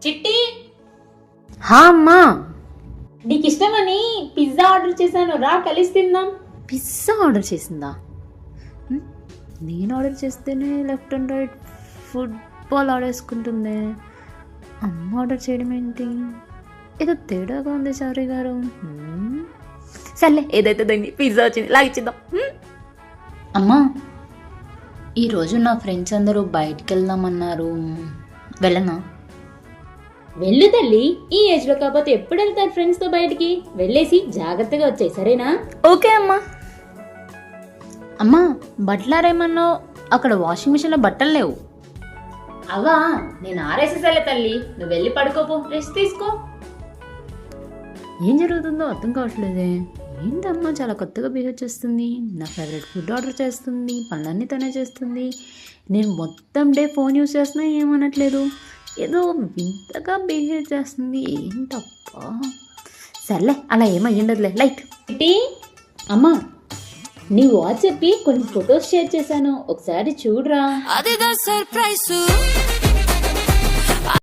చిట్టి, హా అమ్మా. నీకు ఇష్టమని పిజ్జా ఆర్డర్ చేశాను, రా కలిసి తిందాం. పిజ్జా ఆర్డర్ చేసిందా? నేను ఆర్డర్ చేస్తేనే లెఫ్ట్ అండ్ రైట్ ఫుట్బాల్ ఆడేసుకుంటుంది. అమ్మ ఆర్డర్ చేయడం ఏంటి? ఏదో తేడాగా ఉంది చారి గారు. సర్లే, ఏదైతే దాన్ని పిజ్జా వచ్చింది లాగిచ్చిద్దాం. అమ్మా, ఈరోజు నా ఫ్రెండ్స్ అందరూ బయటికి వెళ్దామన్నారు, వెళ్ళనా? వెళ్ళు తల్లి, ఈ ఏజ్ లో కాకపోతే ఎప్పుడు వెళ్తారు ఫ్రెండ్స్ తో బయటికి? వెళ్ళేసి జాగ్రత్తగా వచ్చాయి, సరేనా? ఓకే అమ్మా. అమ్మా, బట్టలారేమన్నా? అక్కడ వాషింగ్ మిషన్లో బట్టలు లేవు. అవా, నేను ఆరేసేసాలే తల్లి, నువ్వు వెళ్ళి పడుకోపో, రెస్ట్ తీసుకో. ఏం జరుగుతుందో అర్థం కావట్లేదే. ఏంటమ్మా చాలా కొత్తగా బిహేవ్ చేస్తుంది. నా ఫేవరెట్ ఫుడ్ ఆర్డర్ చేస్తుంది, పనులన్నీ తనే చేస్తుంది. నేను మొత్తం డే ఫోన్ యూజ్ చేస్తున్నా ఏమనట్లేదు. ఏదో వింతగా బిహేవ్ చేస్తుంది. ఏంటప్పా? సర్లే, అలా ఏమయ్యుండదులే, లైట్. చిట్టి, అమ్మా, నీ వాట్సాప్ కి కొన్ని ఫొటోస్ షేర్ చేశాను, ఒకసారి చూడరా. అదిదా సర్ప్రైజ్.